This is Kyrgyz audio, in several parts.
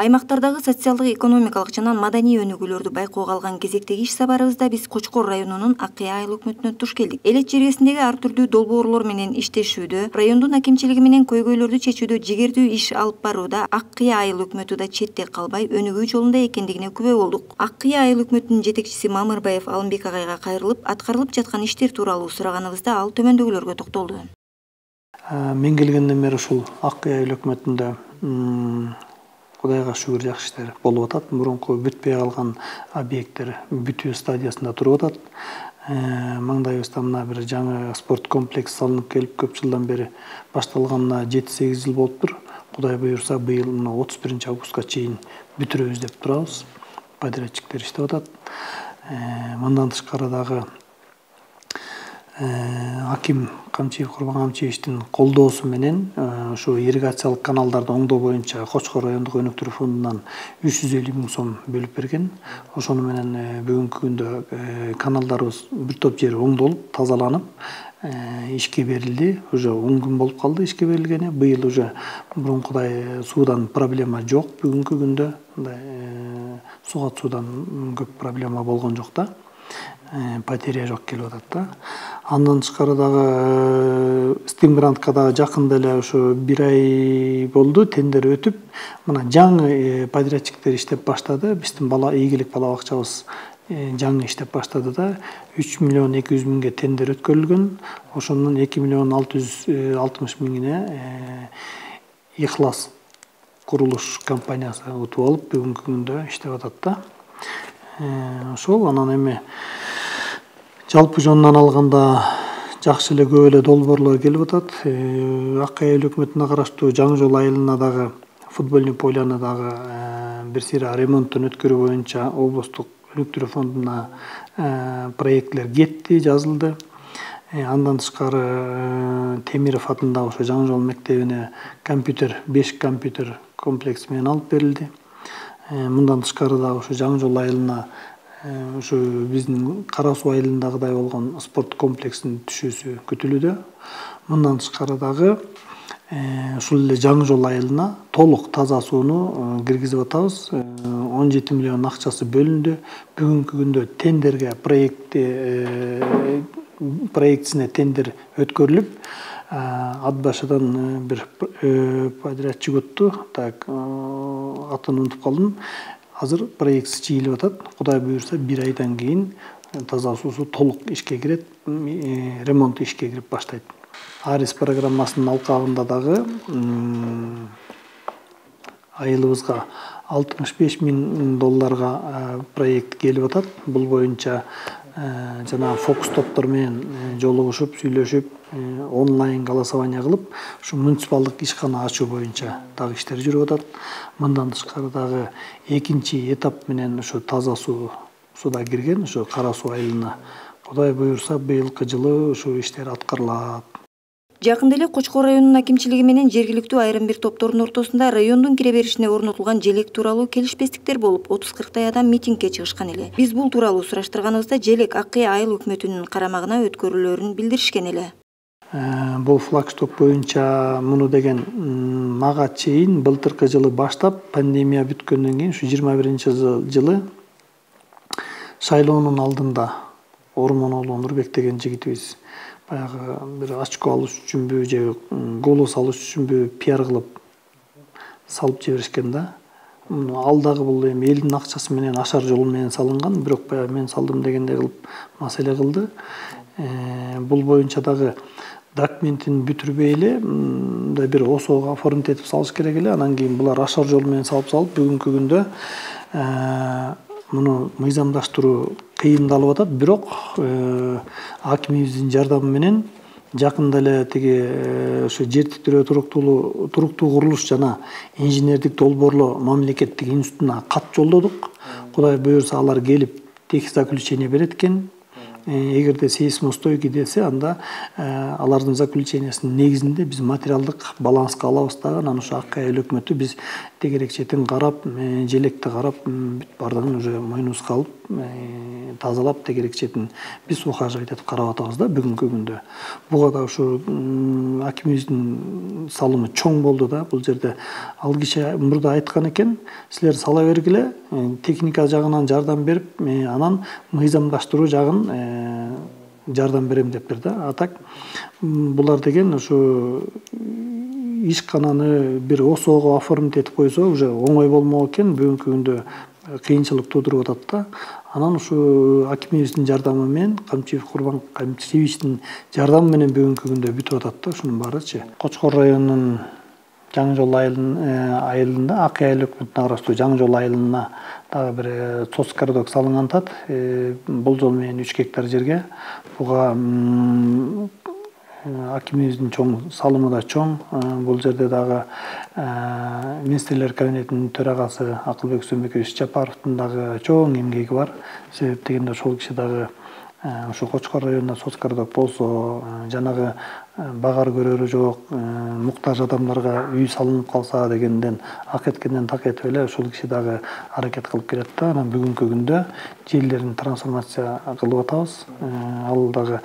Аймактардагы социалдык, экономикалык жана маданий өнүгүүлөрдү байкоого алган кезектеги иш сапарыбызда биз Кочкор районунун Аккай айыл өкмөтүнө туш келдик. Элет жергесиндеги ар түрдүү долбоорлор менен иштешүүдө, райондун акимчилиги менен көйгөйлөрдү чечүүдө жигердүү иш алып барууда Аккай айыл өкмөтү да четте калбай өнүгүү жолунда экендигине күбө болдук. Аккай айыл өкмөтүнүн жетекчиси Мамырбаев Алымбек агайга кайрылып, аткарылып жаткан иштер тууралуу сураганыбызда ал төмөндөгүлөргө токтолду. Мен келгенден бери ушул Аккай айыл өкмөтүндө Кудайга шүгүр жакшы иштер болуп атат. Мурунку бүтпөй калган объекттер бүтүү стадиясында туруп атат. Маңдайыбызда мына бир жаңы спорт комплекс салынып келип, көп жылдан бери башталганына 7-8 жыл болуптур. Кудай буюрса, быйыл 31 августка чейин бүтүрөбүз деп турабыз. Подрядчиктер иштеп атат. Мындан тышкары дагы Аким Камчиев Курман Камчиевичтин колдоосу менен ушу ирригациялык каналдарды оңдоо боюнча Кочкор райондук өнүктүрүү фондунан 350 000 сом бөлүп берген. Ошону менен бүгүнкү күндө каналдарыбыз бир топ жери оңдолуп, тазаланып, ишке берилди. Уже 10 күн болуп калды ишке берилгени. Быйыл уже мурункудай суудан проблема жок. Бүгүнкү күндө суга суудан көп проблема болгон жок да. Потеря жок келип атат да. Андан тышкары дагы Стимгрантка дагы жакында эле ошо 1 ай болду тендер өтүп, мына жаңы подрядчиктер иштеп баштады. Биздин ийгилик бала бакчабыз жаңы иштеп баштады да. 3 миллион 200 миңге тендер өткөрүлгөн. Ошонун 2 миллион 660 миңине Ихлас курулуш компаниясы утуп алып, бүгүнкү күндө иштеп атат да. Ошол анан эми жалпы жонунан алганда жакшы эле көп эле долбоорлор келип атат. Аккай айыл өкмөтүнө караштуу Жаңы Жол айылына дагы футбольный поляны дагы бир сыйра ремонттон өткөрүү боюнча облустук өнүктүрүү фондуна проектлер кетти, жазылды. Андан тышкары Темиров атындагы ошо Жаңы Жол мектебине 5 компьютер комплекс менен алып берилди. Мындан тышкары дагы ошо Жаңы Жол айылына ушу биздин Кара Суу айылындагыдай болгон спорт комплексинин түшүүсү күтүлүүдө. Мындан тышкары дагы ушул эле Жаңы Жол айылына толук таза сууну киргизип атабыз. 17 миллион акчасы бөлүндү. Бүгүнкү күндө тендерге проектисине тендер өткөрүлүп, ат башыдан бир подрядчик өттү. Так, атын унутуп калдым. Азыр проектisi чийилип атат. Кудай буюрса 1 айдан кийин таза суусу толук ишке кирет, ремонт ишке кирип баштайт. Арис программасынын алкагында дагы айылыбызга 65 000 долларга проект келип атат. Бул боюнча жана фокус топтор менен жолугушуп, сүйлөшүп, онлайн голосование кылып, ушу муниципалдык ишкана ачуу боюнча дагы иштер жүрүп атат. Мындан тышкары дагы экинчи этап менен ушу таза суда кирген, ушу Кара Суу айылына. Кудай буюрса, быйылкы жылы ушу иштер аткарылат. Жакында эле Кочкор районунун акимчилиги менен жергиликтүү айрым бир топтордун ортосунда райондун кире беришине орнотулган желек тууралуу келишпестиктер болуп, 30-40 адам митингге чыгышкан эле. Биз бул тууралуу сураштырганыбызда желек Аккай айыл өкмөтүнүн карамагына өткөрүлөрүн билдиришкен эле. Бул флагшток боюнча муну деген мага чейин былтыркы жылы баштап, пандемия бүткөндөн кийин ушу 21-жылы шайлоонун алдында Ормонолу Нурбек деген жигитибиз баягы бир очко алыш үчүнбү же голос алыш үчүнбү пиар кылып салып жиберишкен да. Ал дагы бул эми элдин акчасы менен ашар жол менен салынган, бирок баягы мен салдым дегендей кылып маселе кылды. Бул боюнча дагы документин бүтүрбөй эле мындай бир ОСОго оформить этип салыш керек эле. Анан кийин булар ашар жол менен салып бүгүнкү күндө муну мыйзамдаштыруу кыйындалып атат. Бирок акимибиздин жардамы менен жакында эле тиги ушу жер титирөө туруктуу курулуш жана инженердик долбоорлоо мамлекеттик институтуна кат жолдодук. Кудай буюрса, алар келип текст заключение берет экен. Эгерде сейсмостойкий десе, анда алардын заключениясынын негизинде биз материалдык баланска алабыз дагы. Анан ушу Аккай айыл өкмөтү биз тегерек четин карап, желекти карап, бүт бардыгын уже мойнубузга алып, тазалап тегерек четин биз ухаживать этип карап атабыз да бүгүнкү күндө. Буга да ушу акимибиздин салымы чоң болду да. Бул жерде ал киши мурда айткан экен, силер сала бергиле, техника жагынан жардам берип, анан мыйзамдаштыруу жагын жардам берем деп берди. А так булар деген ушу ишкананы бир ОСОго оформить этип койсо, уже оңой болмок экен, бүгүнкү күндө кыйынчылык туудуруп атат да. Анан ушу акимибиздин жардамы менен, Камчиев Курбан Камчиевичтин жардамы менен бүгүнкү күндө бүтүп атат да, ушунун баарычы. Кочкор районунун Жаңы жол айылында, Акый айыл өкмөтүнө караштуу Жаңы жол айылына дагы бир сос коридор салынган атат. Болжол менен 3 гектар жерге. Буга акимибиздин чоң салымы да чоң. Бул жерде дагы министрлер кабинетинин төрагасы Акылбек Сөмбекович Жапаровдун дагы чоң эмгеги бар. Себеп дегенде ошол киши дагы ушу Кочкор районунда сос коридор болсо, жанагы багар көрөрү жок, муктаж адамдарга үй салынып калса дегенден ак эткенден так этип эле ошол киши дагы аракет кылып келет да. Анан бүгүнкү күндө жерлерин трансформация кылып атабыз. Ал дагы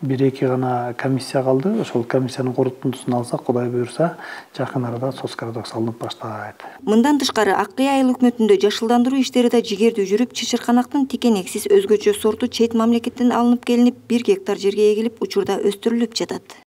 1-2 гана комиссия калды. Ошол комиссиянын корутундусун алсак, Кудай буйрса, жакын арада сос коридор салынып баштайт. Мындан тышкары Акый айыл өкмөтүндө жашылдандыруу иштери да жигердүү жүрүп, чычырканактын тикенексиз өзгөчө сорту чет мамлекеттен алынып келинип, 1 гектар жерге эгилип, учурда өстүрүлүп жатат.